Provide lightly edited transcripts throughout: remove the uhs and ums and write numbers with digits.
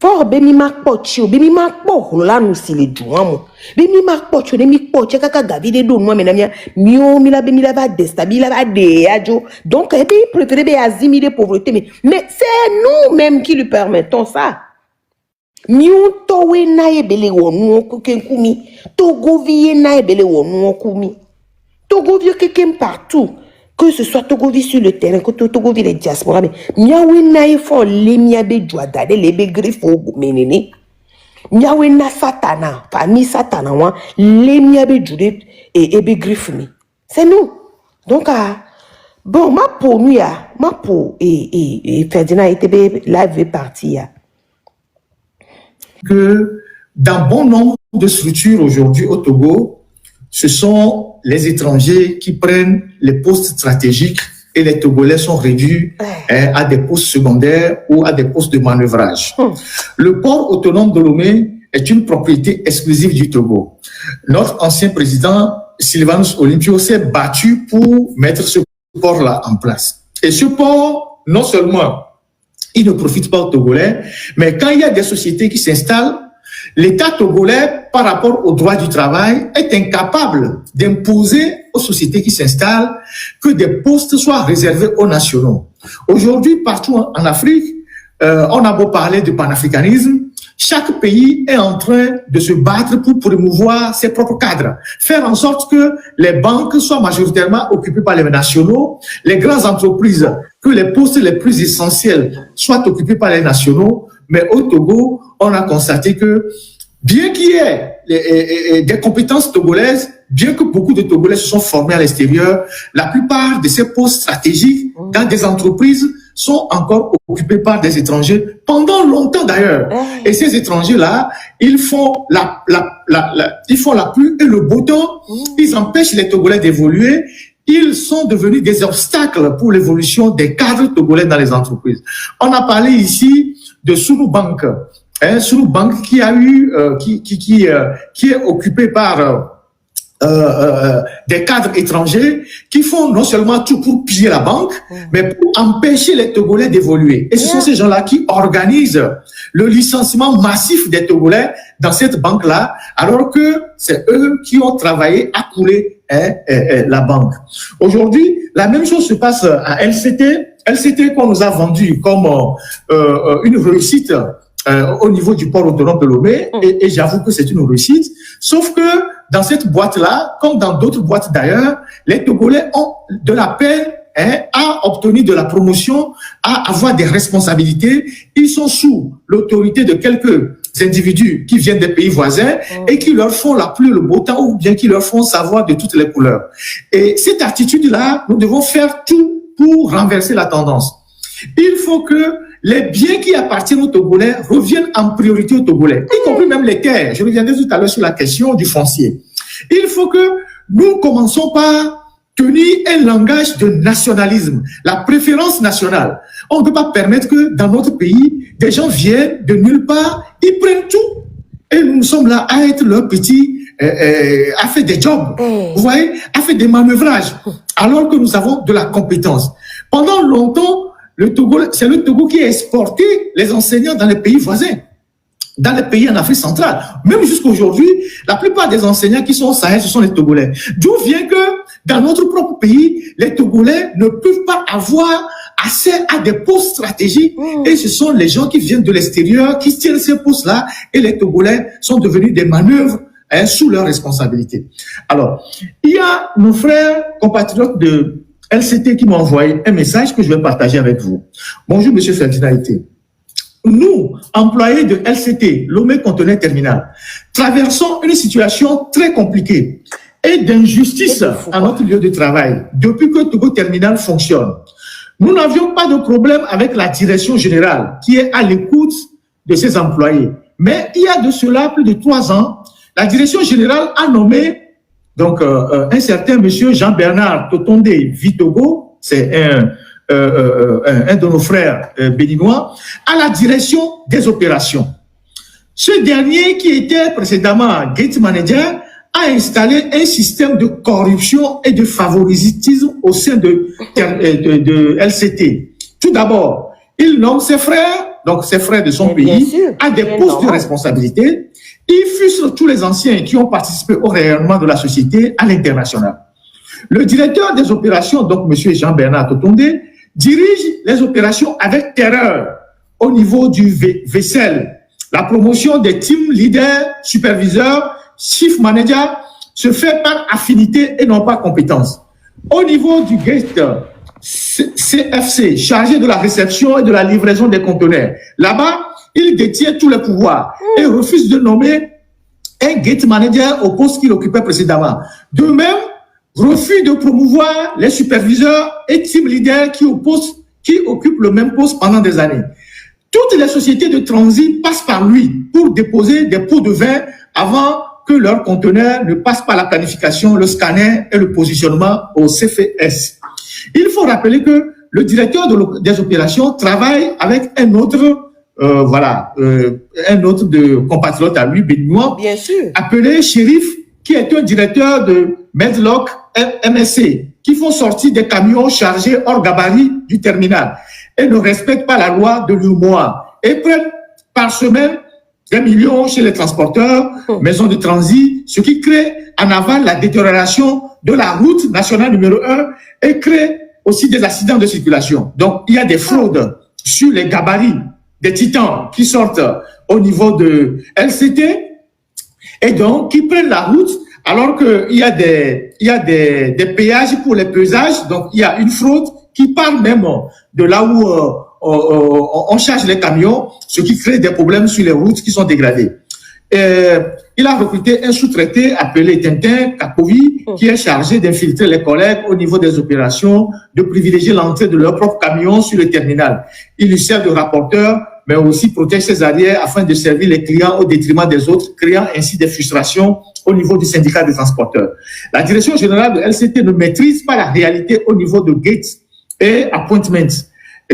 fort bemi makpochi bemi makpo la nous si les douamo bemi makpochi bemi poche kaka gavide do moi menamia mio mila bemi la va déstabiliser va de ajo donc et puis préféré be azimi de pauvreté mais c'est nous-mêmes qui lui permettons ça. Miu towe na ebele wonu kokenkumi Togo vie na ebele wonu kumi Togo vie quelqu'un partout, que ce soit Togo vie sur le terrain, que Togo vie les diasporas, mais miawe na efo le miabe joada de lebe grifo menene. Miawe na satana, parmi satana wa le miabe jude et ebe grifmi. C'est nous. Donc bon ma pour nous ya, ma pour et Ferdinand était live parti ya. Que dans bon nombre de structures aujourd'hui au Togo, ce sont les étrangers qui prennent les postes stratégiques et les Togolais sont réduits à des postes secondaires ou à des postes de manœuvrage. Le port autonome de Lomé est une propriété exclusive du Togo. Notre ancien président, Sylvanus Olympio, s'est battu pour mettre ce port-là en place. Et ce port, non seulement il ne profite pas aux Togolais, mais quand il y a des sociétés qui s'installent, l'État togolais, par rapport au droit du travail, est incapable d'imposer aux sociétés qui s'installent que des postes soient réservés aux nationaux. Aujourd'hui, partout en Afrique, on a beau parler de panafricanisme, chaque pays est en train de se battre pour promouvoir ses propres cadres, faire en sorte que les banques soient majoritairement occupées par les nationaux, les grandes entreprises, que les postes les plus essentiels soient occupés par les nationaux. Mais au Togo, on a constaté que bien qu'il y ait des compétences togolaises, bien que beaucoup de Togolais se sont formés à l'extérieur, la plupart de ces postes stratégiques dans des entreprises sont encore occupés par des étrangers pendant longtemps d'ailleurs. Et ces étrangers-là, ils font la pluie et le beau temps, ils empêchent les Togolais d'évoluer. Ils sont devenus des obstacles pour l'évolution des cadres togolais dans les entreprises. On a parlé ici de Sunu Bank, Sunu Bank qui a eu, qui est occupé par des cadres étrangers qui font non seulement tout pour piller la banque, mais pour empêcher les Togolais d'évoluer. Et ce sont ces gens-là qui organisent le licenciement massif des Togolais dans cette banque-là, alors que c'est eux qui ont travaillé à couler la banque. Aujourd'hui, la même chose se passe à LCT. LCT qu'on nous a vendu comme une réussite au niveau du port autonome de Lomé, et j'avoue que c'est une réussite, sauf que dans cette boîte-là, comme dans d'autres boîtes d'ailleurs, les Togolais ont de la peine à obtenir de la promotion, à avoir des responsabilités. Ils sont sous l'autorité de quelques individus qui viennent des pays voisins et qui leur font la pluie, le beau temps, ou bien qui leur font savoir de toutes les couleurs. Et cette attitude-là, nous devons faire tout pour renverser la tendance. Il faut que les biens qui appartiennent aux Togolais reviennent en priorité aux Togolais, y compris même les terres. Je reviendrai tout à l'heure sur la question du foncier. Il faut que nous commençons par tenir un langage de nationalisme, la préférence nationale. On ne peut pas permettre que dans notre pays, des gens viennent de nulle part, ils prennent tout. Et nous sommes là à être leurs petits, à faire des jobs, vous voyez, à faire des manœuvrages, alors que nous avons de la compétence. Pendant longtemps, le Togo, c'est le Togo qui a exporté les enseignants dans les pays voisins, dans les pays en Afrique centrale. Même jusqu'à aujourd'hui, la plupart des enseignants qui sont au Sahel, ce sont les Togolais. D'où vient que dans notre propre pays, les Togolais ne peuvent pas avoir accès à des postes stratégiques et ce sont les gens qui viennent de l'extérieur qui tiennent ces postes-là et les Togolais sont devenus des manœuvres sous leur responsabilité. Alors, il y a nos frères compatriotes de LCT qui m'ont envoyé un message que je vais partager avec vous. Bonjour, monsieur Ferdinand Ité. Nous, employés de LCT, Lomé Conteneur Terminal, traversons une situation très compliquée et d'injustice à notre lieu de travail depuis que Togo Terminal fonctionne. Nous n'avions pas de problème avec la direction générale qui est à l'écoute de ses employés. Mais il y a de cela plus de 3 ans, la direction générale a nommé donc un certain monsieur Jean-Bernard Totonde Vitogo, c'est un de nos frères béninois, à la direction des opérations. Ce dernier, qui était précédemment gate manager, a installé un système de corruption et de favoritisme au sein de LCT. Tout d'abord, il nomme ses frères donc ses frères de son Mais bien pays, sûr, à des bien postes de normal. responsabilité. Il fusille tous les anciens qui ont participé au rayonnement de la société à l'international. Le directeur des opérations, donc M. Jean-Bernard Totonde, dirige les opérations avec terreur au niveau du vaisselle. La promotion des team leaders, superviseurs, chief managers se fait par affinité et non pas compétence. Au niveau du gate CFC, chargé de la réception et de la livraison des conteneurs, là-bas, il détient tous les pouvoirs et refuse de nommer un gate manager au poste qu'il occupait précédemment. De même, refus de promouvoir les superviseurs et team leaders qui occupent le même poste pendant des années. Toutes les sociétés de transit passent par lui pour déposer des pots de vin avant que leurs conteneurs ne passent par la planification, le scanner et le positionnement au CFS. Il faut rappeler que le directeur des opérations travaille avec un autre de compatriote à lui, béninois, Bien sûr. appelé Shérif, qui est un directeur de Medlock MSC, qui font sortir des camions chargés hors gabarit du terminal et ne respectent pas la loi de l'UMOA et prennent par semaine des millions chez les transporteurs, maisons de transit, ce qui crée en aval la détérioration de la route nationale numéro 1 et crée aussi des accidents de circulation. Donc, il y a des fraudes sur les gabarits des titans qui sortent au niveau de LCT et donc qui prennent la route alors qu'il y a des péages pour les pesages. Donc, il y a une fraude qui part même de là où on charge les camions, ce qui crée des problèmes sur les routes qui sont dégradées. Il a recruté un sous-traité appelé Tintin Kakovi qui est chargé d'infiltrer les collègues au niveau des opérations, de privilégier l'entrée de leurs propres camions sur le terminal. Il lui sert de rapporteur, mais aussi protège ses arrières afin de servir les clients au détriment des autres, créant ainsi des frustrations au niveau du syndicat des transporteurs. La direction générale de LCT ne maîtrise pas la réalité au niveau de gates et appointments,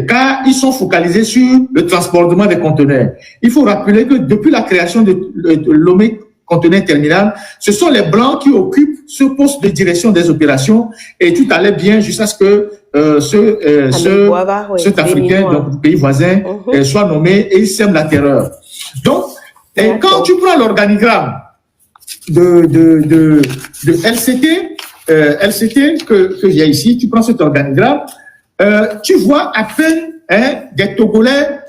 car ils sont focalisés sur le transportement des conteneurs. Il faut rappeler que depuis la création de Lomé Conteneur Terminal, ce sont les Blancs qui occupent ce poste de direction des opérations et tout allait bien jusqu'à ce que cet Africain, donc du pays voisin, soit nommé et il sème la terreur. Donc, quand tu prends l'organigramme de LCT que j'ai ici, tu prends cet organigramme, tu vois à peine des Togolais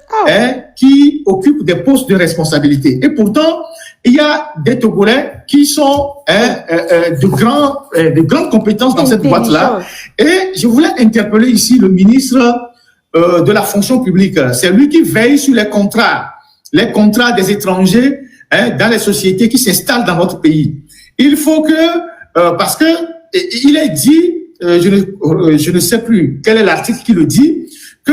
qui occupent des postes de responsabilité. Et pourtant, il y a des Togolais qui sont de grandes compétences dans cette boîte-là. Et je voulais interpeller ici le ministre de la fonction publique. C'est lui qui veille sur les contrats des étrangers dans les sociétés qui s'installent dans notre pays. Il faut que, parce que il est dit, je ne sais plus quel est l'article qui le dit, que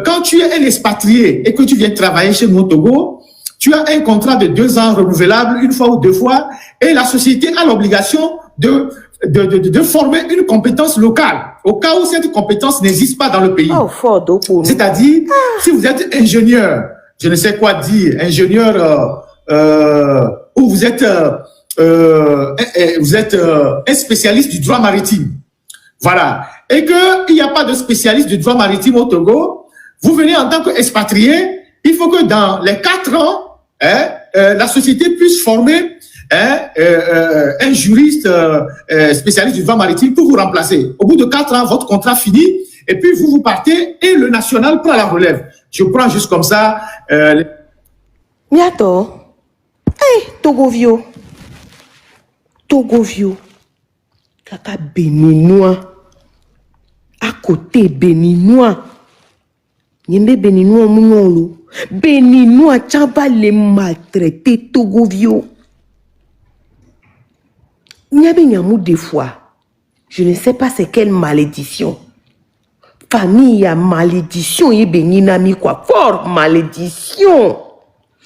quand tu es un expatrié et que tu viens travailler chez nous au Togo, tu as un contrat de 2 ans renouvelable une fois ou 2 fois et la société a l'obligation de former une compétence locale au cas où cette compétence n'existe pas dans le pays. C'est-à-dire, si vous êtes ingénieur, je ne sais quoi dire, ingénieur ou vous êtes un spécialiste du droit maritime. Voilà. Et qu'il n'y a pas de spécialiste du droit maritime au Togo, vous venez en tant qu'expatrié, il faut que dans les 4 ans, la société puisse former un juriste spécialiste du droit maritime pour vous remplacer. Au bout de 4 ans, votre contrat finit et puis vous partez et le national prend la relève. Je prends juste comme ça. Miato, Togovio, kaka béninois, à côté béninois, yembe béninois mounolo, béninois tchamba les maltraités Togovio. Nyamou des fois, je ne sais pas c'est quelle malédiction. Famille a malédiction et béninami quoi, fort malédiction.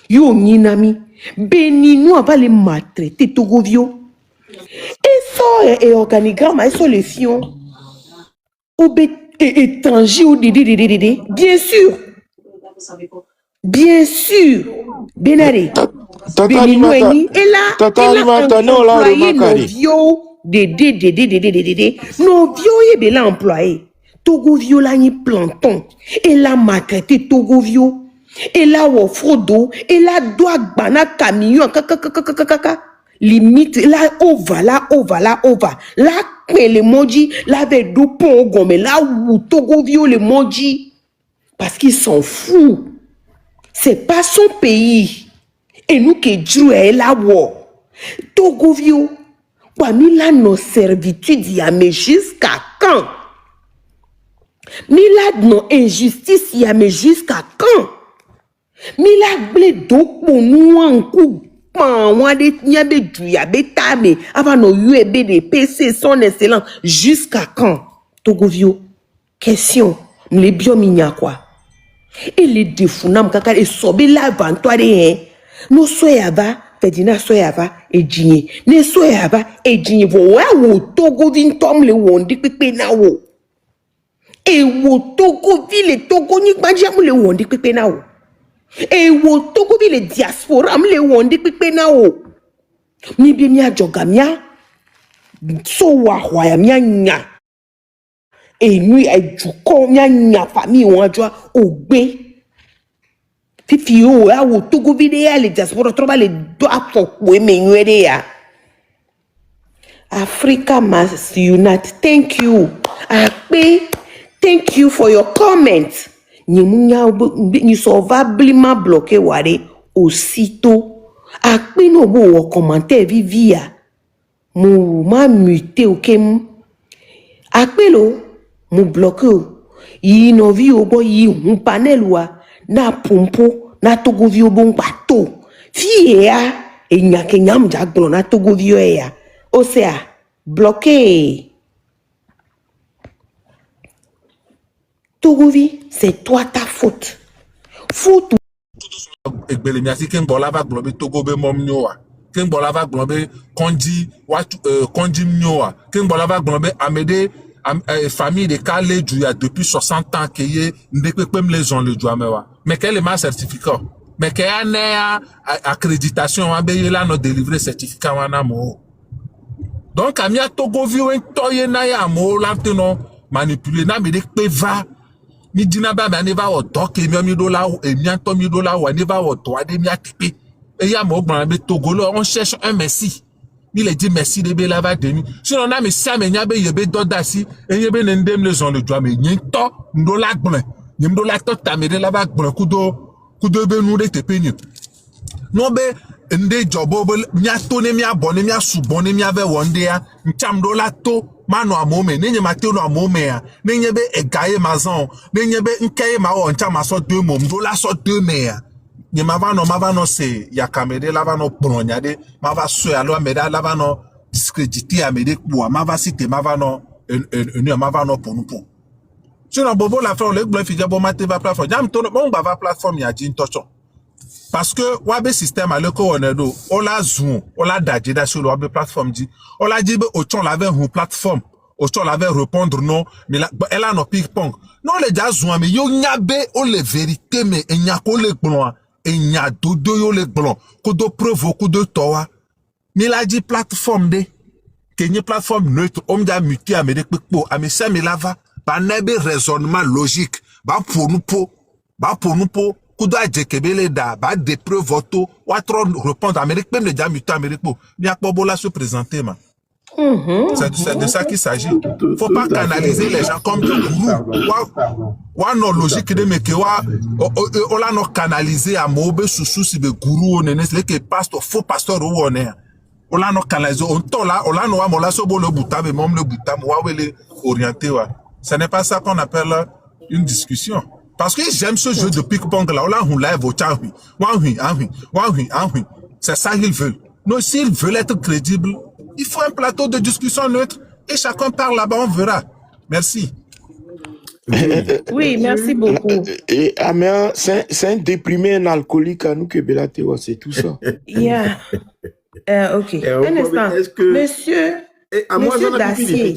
Yo ninami, béninois va les maltraiter Togovio. Et ça et organigramme, et ça les fions. Ou étranger ou dédé. Bien sûr. Bien sûr. Benare. Béninois et là, employé nos vieux dédé. Nos vieux et bien employé. Togovio là ni planton. Et là maltraité Togovio. Et là, au Frodo, et là, doit bana camion, limite, là, on va, là, on va, là, on va. Là, les moji, là, avec deux ponts, mais là, où Togo vio les moji. Parce qu'ils s'en foutent. C'est pas son pays. Et nous qui jouons là, Togo vio, parmi là, nos servitudes, y a, mais jusqu'à quand? Mais là, nos injustices, y a, mais jusqu'à quand? Mais là, blé d'eau pour nous en coup. Avant nos UEB des PC, son excellence. Jusqu'à quand? Togovio. Question. Les biomigna quoi? Et les défounam kaka et sobe la vantoire hein. No soyava, fedina soyava et djigné. Ne soyava et djigné. Wa wo Togovin tom le wondi pipe na wo. Et wo Togovin le Togoni banjam le wondi pipe na wo. Et wo Togo bi le diaspora me le wonde pipe na o mi bi mi ajoga mia so wa hwa mia nya e nu ejuko mia nya famille won ajo ogbe fifi o a wo Togo bi de le diaspora troba le do apopo e me nwere ya Africa must unite. Thank you Akpe, thank you for your comment. Ni sauvablement bloqué ware aussitôt. Akpe no bo commentaire vivia. Mou ma muté ou kem. Akpe lo mou bloqué ou. Yi no vi obo yi un panel wa na pompo na Togo vi obo bateau. Fie ya e nyake nyam jagbon na Togo vi ya. Osea bloqué. Togovi, c'est toi ta faute. Faute. Egbelemiasi Kembola va globe Togo be mom nyoa. Kembola va globe Kondi Kondi nyoa. Kembola va globe Amédée famille de Kale Djouya depuis 60 ans qui est ndekpem les gens le Djouamewa. Mais quel est ma certificat? Mais quelle est accréditation à payer là nos délivrer certificat wana mo. Donc amia Togo vi en toye na ya mo lanteno manipuler na me de va mi dina ba me va o doc e mi dola e mi anto mi dola wa ne va o to ade mi atipe e ya mo gbon be Togo lo on cherche un merci mi le dit merci de be la va de mi sinon na me sia me nya be ye be doda si e ye be ndem les on le doit me nyin to ndola gbon nyim dola to ta me de la va gbon kudo be nu de tepe ni no be nde jobo be mia to ne mia bone mia subon ne mia ve wonde ya ncham dola to mano amome nenye mateo no amome ya nenye be egaye mazon nenye be nkeye ma o nchama so 2 mom dola so 2 me ya nye mavano se ya kamede lavano bronyade mava so ya lo ameda lavano discréditer amede kwa mava cité mavano mavano ponupo sinon bobo la faire le glo fija bo mate va plateforme jam to bon ba va plateforme ya jin tocho parce que wabe système a le ko onedo ola zoom ola daje da sur wabe plateforme dit ola dit be ochon lave une plateforme ochon lave répondre non mais là elle a no ping pong non le ja zoom mais yo nyabe o le vérité mais enya ko le gbon enya dodo yo le gbon ko do preuve ko do towa mais la dit plateforme de kenye plateforme neutre on ja muté a me de pepo a me se me lava ba nebe raisonnement logique ba pour nous po kudo ajekebele da ba des preuves voto wa trop répondre Amérique même les jamuto Amérique po mi akpobola se présenter ma c'est de ça qu'il s'agit. Faut pas canaliser les gens comme des gourous. Wa no logique de me que wa on la no canaliser à mobe sous si be gourou on est que pasteur faux pasteur ou on est on la no canaliser on to là on la no wa mola so bo le buta be mom le buta wa wele orienté wa. Ce n'est pas ça qu'on appelle une discussion. Parce que j'aime ce jeu de ping-pong là, on l'a on live au chahui. C'est ça qu'ils veulent. Non, s'ils veulent être crédibles, il faut un plateau de discussion neutre et chacun parle là-bas, on verra. Merci. Oui, merci beaucoup. Et Amia, c'est un déprimé, un alcoolique à nous que Belatewa, c'est tout ça. Yeah. Ok. Un instant. Monsieur. Monsieur Dacier.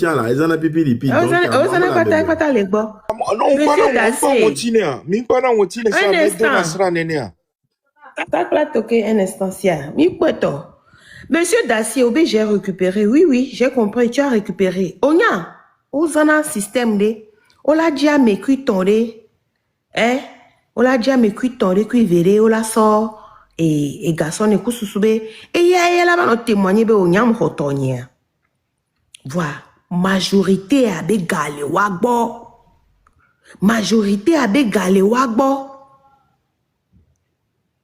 Monsieur Dacier, j'ai récupéré. Oui, j'ai compris. Tu as récupéré. Onya, on a un système de. On l'a déjà mécu ton de. o la dia me kui ton de kui vere o la so e garçon ne kususube e ya la ba no témoigner be o nyam hotonia. Voilà, majorité a be gale wagbo. Majorité a be gale wagbo.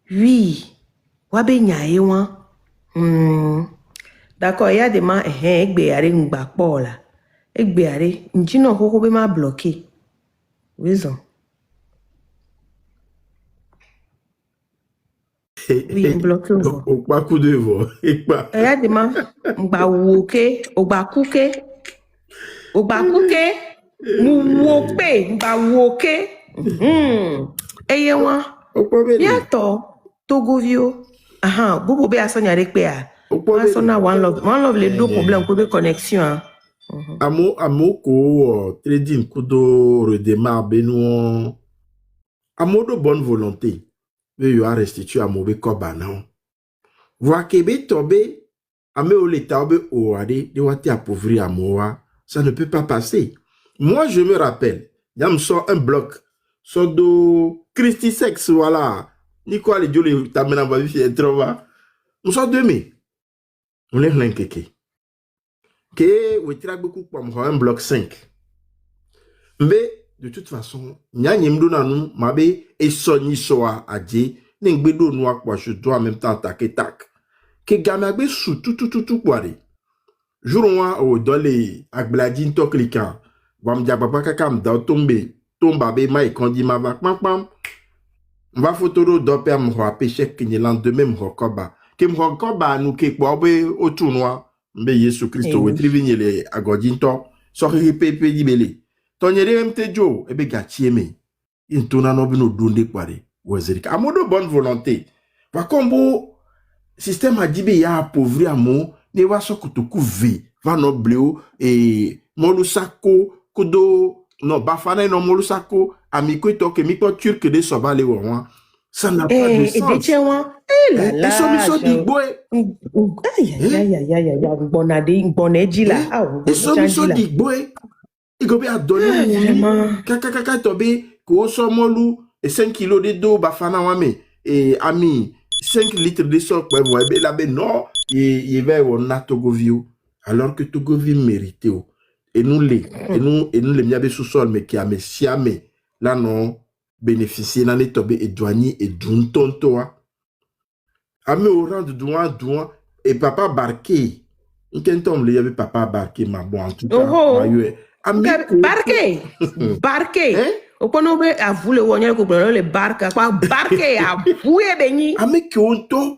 Oui, wabe nyae wan. D'accord, il y a des gens qui ont des gens là. Egbeare, njino koko be ma bloqué. Raison. Oui, bloqué. Au pas coup de voix. Il y a des gens mba woke, oba kuke. Oba kuke. Mu woke, mba woke. Eye wan. Yato Togovio. Aha, bobo be asonya rekpea. Asona one love les deux problèmes pour de connexion. Amo ko trading kudo redémarre beno. Amo de bonne volonté. Mais il a restitué à mauvais cobanan. Voir Québec tomber, ame o l'état obe oade, de wate appauvrir à moi. Ça ne peut pas passer. Moi, je me rappelle, yam sort un bloc, sort de Christy Sex, voilà. Ni quoi les dieux les t'amènent ma vie, c'est trop bas. On sort de mai. On lève l'inquiété. Que on tire beaucoup comme un bloc 5. Mais de toute façon, nya nyemdo nanu mabe et soni soa adje n'engbedo noa kwa je dois en même temps attaquer tac. Que gamagbe sous tout boire. Jour au dans les agbladin to cliquant. Wam dia papa kakam da tomba be mai kondi ma va pam. Va photo do père mo apéché que ni lendemain mo koba. Que mo koba nou ke kwa be au tournoi. Mbe Yesu Christo we trivinye le agodinto so pepe di bele. Tonyere mte jo ebe gachieme. Intona no bino dunde kware. Wezerika. Amodo bonne volonté. Wa kombo système a dibe ya appauvri amo ne wa so kutuku v va no bleu e molusako kudo no bafana no molusako amiko to ke miko turc de so bale wa. Ça n'a pas de sens. Et bien, là, là. Ils sont il gobe a donné kaka tobe ko so molu et 5 kilos de do bafana wame et ami 5 litres de so kwa be la be non il va on a Togovio alors que Togovio mérite et nous les miabe sous sol mais qui a me siame là non bénéficier dans les tobe et douanier et d'un tontoa ami au rang de douan et papa barqué un tombe il y avait papa barqué ma bon en tout cas barqué o kono be avule wonya ko bro le barka kwa barke avuye beni ame ki onto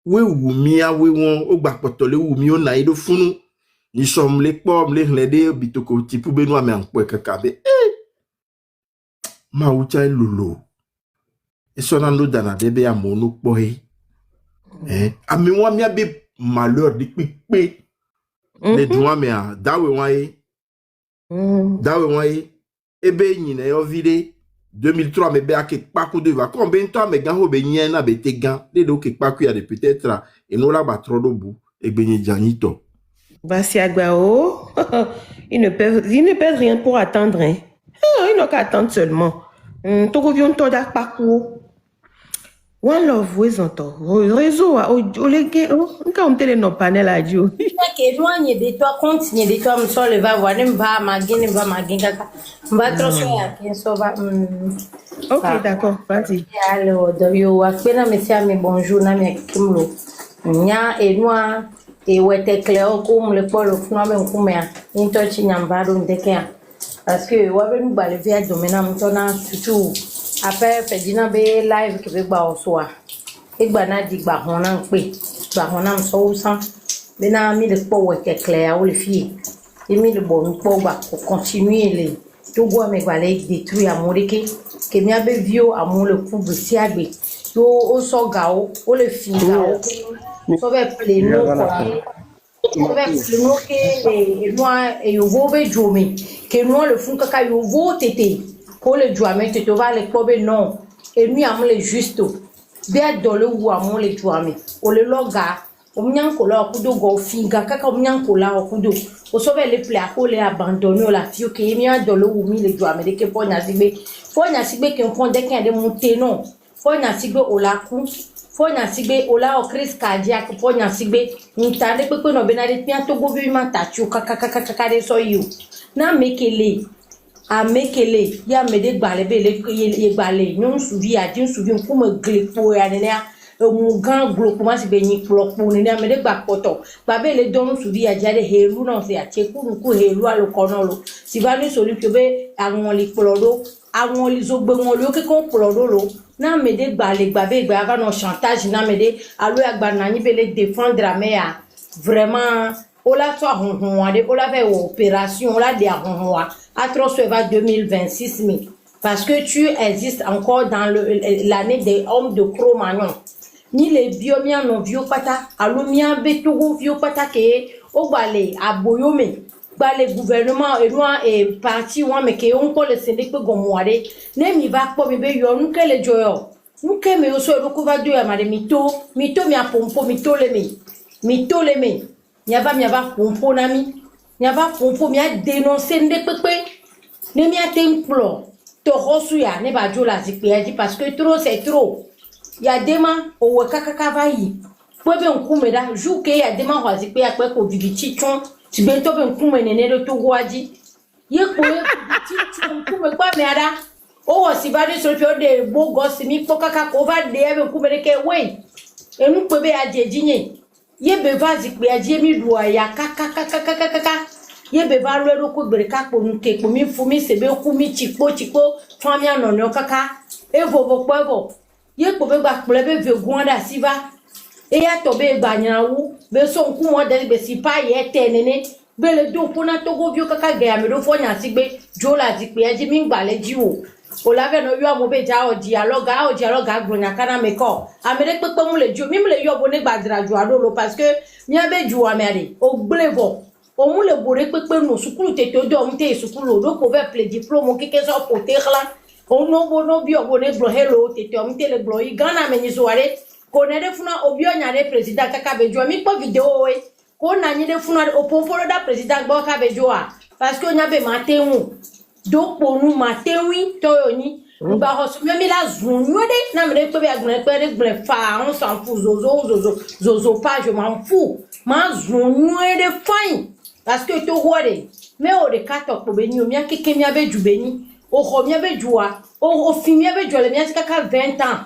we wumia we won o gba potole wumi o na ido funu ni som le pom le de bitoko tipu benu ame anpo kakabe ma ucha lulu e sona no dana debe amono poe ame wa mi abe malheur di pipe le doa me a dawe wae dawe wae ebe nyine yo vide 2003 me be ake paku de va combien de temps me gan ho be nyen na be te gan de do ke paku ya de peut-être et no la ba trop do bu e be nyi janito Basi Agbao ils ne peuvent rien pour attendre hein. Ils n'ont qu'à attendre seulement Togovio to da paku One Love wezonto réseau o lege nka on tele no panel a dio que loin de toi continue de toi me so le va voir mba magin kaka mba troso ya kin so va OK d'accord vas-y alors do yo akpena mesia me bonjour na me kimlo nya e noa e wete cleo comme le polo fno me kumea into chi nyambaro ndeke parce que wa be mba le via domena mtona tutu après Fedina be live ke be gba oso a e gba na di gba hona npe gba hona mso usan be na mi le po wete clair o le fi e mi le bon po gba ko continuer le to go me gba le détruire amoreke ke mi abe vio amon le coup de siagbe to o so ga o le fi ga o so be ple no ko so be ple no ke e noa e yo vo be jome ke noa le fun kaka yo vo tete pour le jouer tu te vas les pobe non et nous amon le juste bien dans le ou amon le jouer o le loga omnyankola okudo go finga kaka omnyankola okudo osobe le ple akole abandonner la fio ke mi adolo wumi le do amerike ponya sigbe ke on de ken de monter non ponya sigbe olaku ponya sigbe ola o crise cardiaque ponya sigbe ntande pepe no benade pia to go bi ma tachu kaka de so you na mekele a mekele ya mede gbale be le ye gbale nyun suvi a din suvi ko me glepo ya ne mu gan glo ko ma si be ni plok po ne mede gba poto ba be le don suvi a jade helu no se a cheku ku helu a lo kono lo si va ni so li be awon li plodo awon li zo gbe won lo ke ko plodo lo na mede gbale gba be gba no chantage na mede alo agba na ni be le défendre a me ya vraiment ola so honhon ade ola fait opération ola de honhon wa atroce va 2026 000 parce que tu existes encore dans l'année des hommes de Cro-Magnon ni les biomia non vieux pata alumia betogo vieux pata ke o balé aboyome balé gouvernement et parti wa me ke on ko le syndic pe gomoare ne mi va ko mi be yo nu ke le joyo nu ke me o so ro ko va do ya mare mito mi a pompo mito le me Nyaba pompo nami. Nyaba pompo mi a dénoncé nde pepe. Ne mi a templo. To rosu ya ne ba jola zikpe a dit parce que trop c'est trop. Ya dema o kaka va yi. Pwebe nkume da juke ya dema ho zikpe a kwe ko vivichi chon. Ti bento be nkume nene do to gwaji. Ye ko ye vivichi chon nkume kwa me ada. O wo si ba de so pio de bo gosi mi po kaka ko va de be nkume de ke we. Enu pwebe a jejinye. Ye beva zikpe aje mi duwa ya kaka ye beva lo ko gbere ka po nke po mi fu mi sebe ku mi chipo fami anono kaka e vovo povo ye ko be gba pole be vegun da siva e ya to be gba nyawu be so nku mo de be sipa ye tenene be le do pona to go bio kaka ga mi do fo nya sigbe jola zikpe aje mi gba le jiwo o la ve no yo mo be ja o dialogue agbonya kana me ko amere pepe mu le jo mi mu le yo bo ne gbadira jo adolo parce que mi abe ju amere o glevo o mu le bore pepe no sukulu tete do mu te sukulu do ko ve ple diplôme keke so poterla o no bo no bi o bo ne glo hello tete o mu te le glo i gana me ni soare ko ne de funa obi o nya re president kaka be jo mi po video we ko na ni de funa o pomfolo da president gbo ka be jo a parce que o nya be matenwu donc pour nous matewi toyoni ba hosumyo mi la zunwede na mre to be agbon pe de fa on s'en fout zozo pas je m'en fous ma zunwede fine parce que to wore me o de kato ko be ni o mi akeke mi abe ju be ni o ho mi abe juwa o fi mi abe jole mi asika ka 20 ans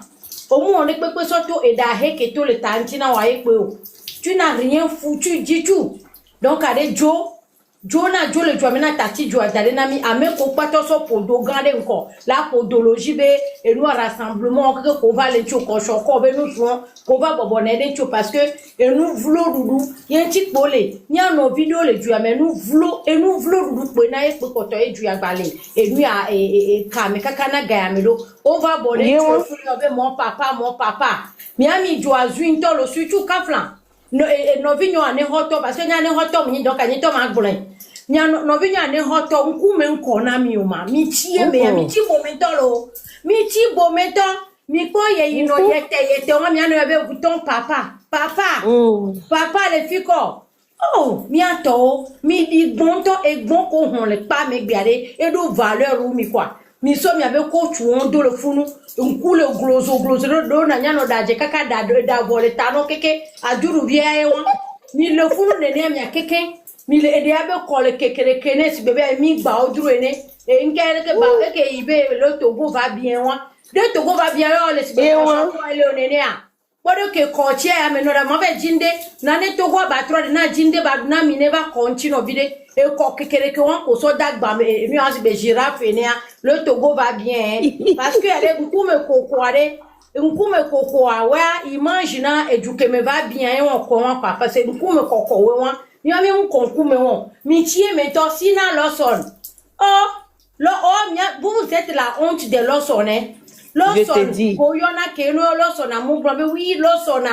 o mu on pepe soto e da he ke to le tanti na wa e pe o tu n'as rien foutu du tout donc ade Jona le joamena tati joa dalena mi ame ko pato so podo gande nko la podologie be et nous rassemblement que ko va le tio ko shoko be nous ko va bobone de tio parce que et nous vlo dudu yen ti pole ni no video le joa mais nous vlo dudu pe na e ko to e joa gbale et nous a kame kaka na ga amelo on va bonne tio be mon papa mi ami joa zuin to lo sutu kaflan no vinyo ane hoto parce que nyane hoto mi donc ani to ma gblen nyano no vinyo ane hoto nkume nko na mi o ma mi tie me mi ti bo mento mi ko ye ino yete o mi anu be buton papa le fiko oh mi ato mi di bonto e bon ko hon le pa me gbiare e do valeur ou mi quoi mi so mi ave ko chuon do le funu nkule glozo do na nyano daje kaka da vole tano keke aduru bia e won mi le funu ne ne mi akeke mi le ede abe ko le kekere kene si bebe mi gba oduru ene e ngere ke ba ke ibe le Togo va bien won de Togo va bien yo le si bebe ko ile onene a bodo ke ko che ya me no da mo be jinde na ne Togo ba tro na jinde ba na mi ne va continue vide e ko kekere ke won ko so dagba mi asi be girafe ne a le Togo va bien parce que elle nkume koko awa imagine eduke me va bien won ko won papa c'est nkume koko we won mi ami nkume won mi tie me to sina Lawson vous êtes la honte de Lawson Lawson boyona ke no Lawson amu bro oui Lawson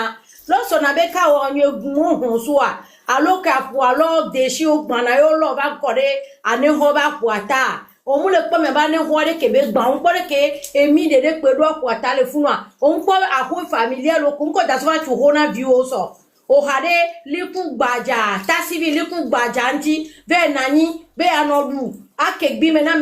be ka won egun hon so a alo ka fu alo de shi o gbana yo lo ba kore ani ho ba fu ata o mu le po me ba ne ho de ke be gba on po de ke emi de pe do fu ata le funu a on po a ho familiar lo kun ko da so fa chu ho na view o so ohade liku gbaja tasivi liku gbaja anti be nani be anodu akegbi mena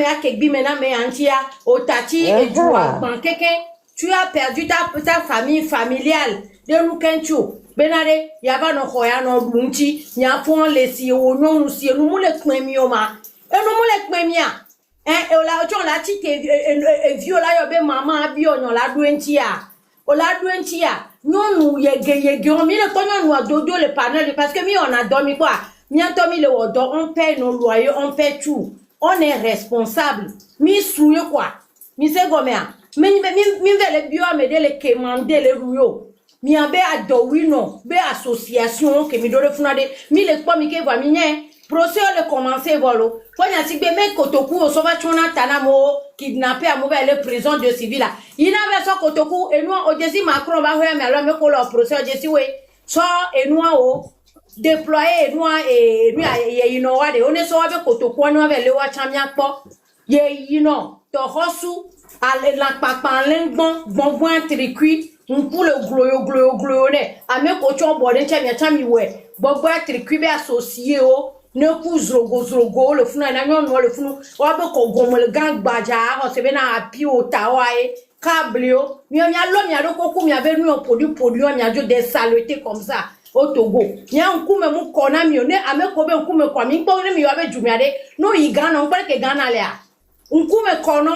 me antia otati ejua bankeke tu as perdu ta famille familiale de lukenchu benare yaba no hoya no bunti nya pon lesi o no nusi enu mule kpemioma enu mule kpemia e ola ojo la ti ke viola yo be mama bi onyo la duentia ola duentia nyonu yege on mi le to nyonu adodo le panel parce que mi on a dormi quoi mi a dormi le odo on paie nos loyers on paie tout on est responsable mi souye quoi mi se gomea mi vele bio amede le kemande le ruyo mi abe adowino be association ke mi do le funade mi le po mi ke va mi nye procès le commencer volo fonya ti gbe me kotoku o so va chona tanamo kidnapper amo be le prison de civil là ina be so kotoku enu o jesi Macron ba hoya me alo me ko lo procès jesi we so enu o déployer enu ye ino wa de one so wa be kotoku anu be le wa chamia po ye ino to hosu ale la papa lengbon gbongbon tricui nku le gloyo ne ame ko chon bode chamia chami we gbogbo tricui be associé o ne ku zrogo le funu na nyon no le funu wa be ko gomo le gang gbaja o se be na api o ta wa e câbleo mi lo mi ado ko ku mi ave nu produit mi ajo des saletés comme ça au Togo nya nku me mu ko na mi o ne ame ko be nku me ko mi gbo ne mi wa be jumi ade no yi Ghana on ke Ghana le a nku me ko no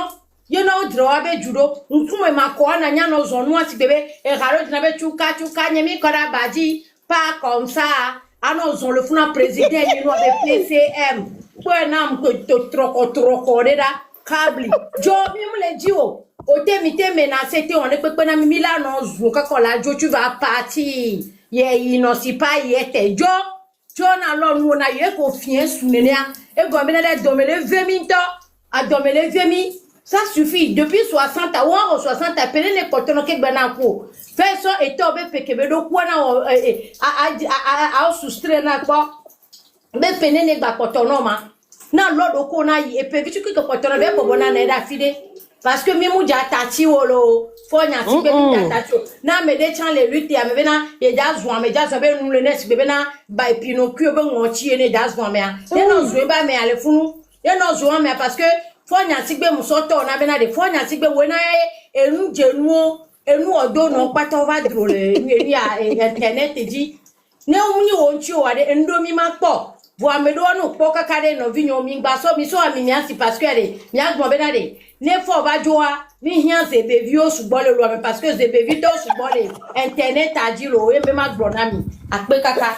ye no dro wa be judo nku me ma ko na nya no zonu ati bebe e garo dina be chuka nyemi ko da baji pas comme ça. Ah non, ils ont le fond président, ils ont le PCM. Pour un homme que trop, câble. Jo, me le dit, oh, t'es menacé, on ne peut pas me là, non, tu vas partir. Il n'en sait pas, il était Jo, alors nous, on a eu confiance, et comme il a dormi le 20 minutes, à dormir le 20 minutes, ça suffit. Depuis 60 à 60 à peine les cotons qui benako. Fais ça et tobe pekebe do quoi na a soustraire na quoi. Mais peine ne ba cotono ma. Na lodo ko na yi e pe vitu que cotono be ko bona na da fide. Parce que mimu ja tati wolo. Fo nya ti be mi ja tati. Na me de chan le lutte ya me na ye ja zwa me ja be nu le nes be na ba pinocchio be ngoti ne da zwa me a. E no zwe ba me ale funu. E no zwa me parce que fonya sigbe musoto na bena de fonya sigbe wena enu jenu enu odo no pato va drole ni a internet di ne unyi wonchi o ade endomi ma po bo amedo no po kakade no vinyo mi gba so mi so ami mi asi parce que ade mi agbon bena de ne fo ba joa mi hian se be vi o sugbon le lo parce que se be vi to sugbon le internet a di lo e me ma gbon na mi ape kaka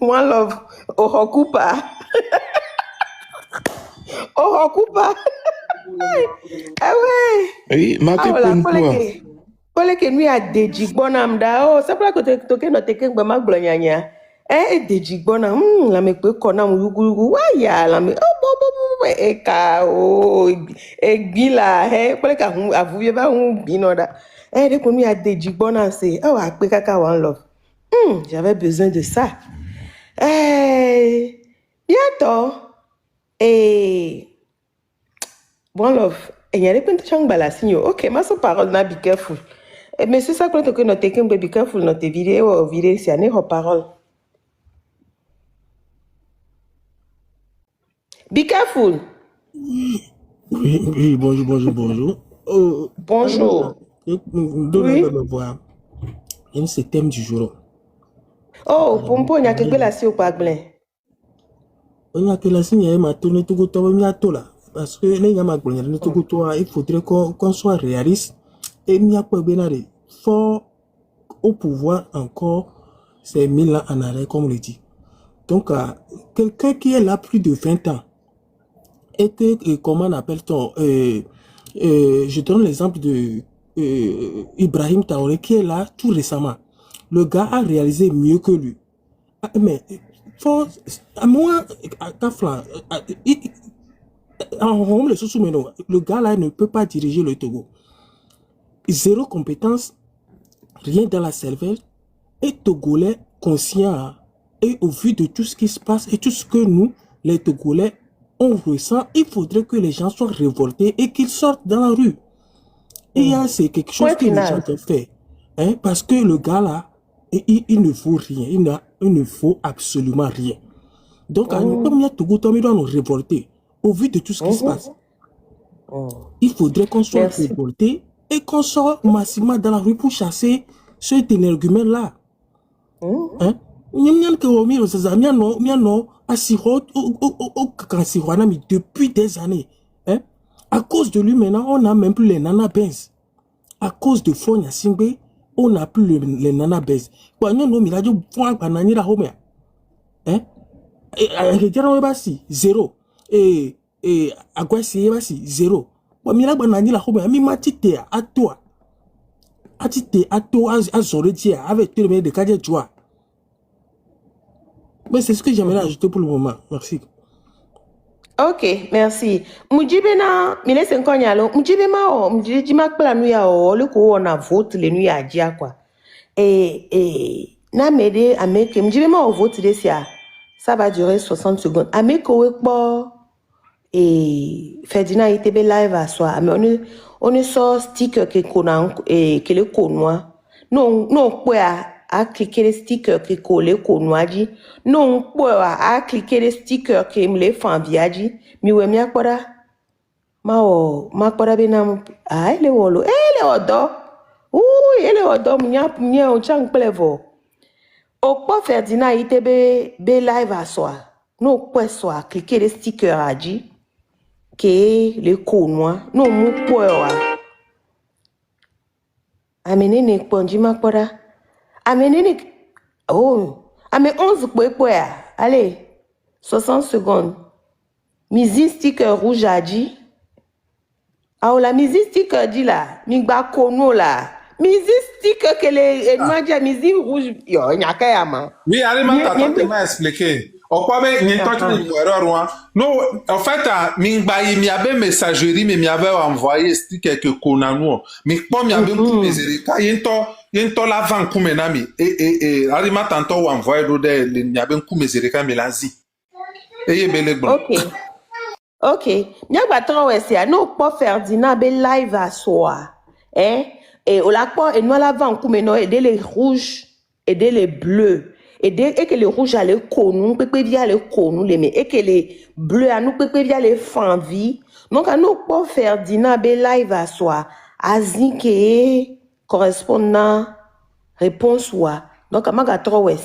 one love ohokupa ohokupa ah ouais Oui, Maté pour quoi? Pole que nous a deji bonam da oh c'est pour que toke no teke ngba maglo nyanya deji bonam la me pe kona mu yugu wa ya la me bo e ka o egbila pole ka hu avuvie ba hu binoda de ko nous a deji bonam c'est oh ape kaka one love j'avais besoin de ça bientôt one love il y a des gens qui ont balassigné. Ok, ma so parole na be careful. Mais c'est ça que nous taking be careful notre vidéo vidéo c'est une parole. Be careful. Oui, bonjour. Bonjour. Donnez-moi me voir. C'est le thème du jour. Oh, pompo nya ke bela si o pa glen. On a que la signe m'a tourné tout le temps là. Parce que les gens il faudrait qu'on soit réaliste et il n'y a pas de fort au pouvoir encore c'est 1000 ans en arrêt comme on le dit. Donc quelqu'un qui est là plus de 20 ans et que comment appelle-t-on je donne l'exemple de Ibrahim Traoré qui est là tout récemment. Le gars a réalisé mieux que lui. Mais à moi le gars là ne peut pas diriger le Togo. Zéro compétence, rien dans la cervelle, et Togolais conscients. Et au vu de tout ce qui se passe et tout ce que nous, les Togolais, on ressent, il faudrait que les gens soient révoltés et qu'ils sortent dans la rue. Et c'est quelque chose que les gens ont fait. Parce que le gars là, il ne faut rien. Il ne faut absolument rien. Donc, comme il y a Togo, on doit nous révolter. Au vu de tout ce qui se passe, il faudrait qu'on soit révolté et qu'on soit massivement dans la rue pour chasser cet énergumène-là. Hein? Depuis des années. Hein? À cause de lui, maintenant, on n'a même plus les Nana Benz. À cause de Fonya Singbe, on n'a plus les Nana Benz. Hein? Zéro. Et à quoi c'est zéro. Mila banani la home, mi matite à toi. Atite à toi, à Zoretia, avec tout le monde de Kadia Joie. Mais c'est ce que j'aimerais ajouter pour le moment. Merci. Ok, merci. Mujibe na mine senkonyalo, mujibe ma o, mujibe ma kpla nu ya o, le ko on a vote le nu ya dia quoi. Na mede ameke, mujibe ma o vote de sia. Ça va durer 60 secondes. Ameke wekbo Ferdinand itebe live à soi. Mais on est sur sticker que konan que le konwa. Non quoi à cliquer les stickers qui collent konwa dit. Non quoi à cliquer les stickers qui me les font viaji. Mi we mi akwara. Ma kwara bena ele wolo. Ele odo. Ele odo mnya o chang plevo. Okpo Ferdinand itebe be live à soi. Non quoi soit cliquer les stickers a dit. Que le konwa no mu poa amenene kponji makpora amenene ame 11 poa allez 60 secondes musique sticker rouge a dit la musique sticker dit là mi gba kono là musique sticker que les madia musique rouge yo nyaka yama oui Arimata tu m'as expliqué. Non, en fait, mi avait messagerie, mais mi avait envoyé sticker que konanu. Mi pas mi avait messagerie. Yento la vent comme un ami. Et Arima tantôt envoyé de mi avait messagerie quand mi lazi. Et belle bon. Ok. Nya batron ouais c'est no pas Ferdinand be live à soi. Et on l'a pas et nous la vent comme non et les rouges et les bleus. Et que les rouges à les connus, peut via les connus, les mais et que les bleus à nous peut via les fanvis. Donc à nous pas Ferdinand be live à soi. Azinke correspondant réponse wa. Donc à ma gâteau ouais.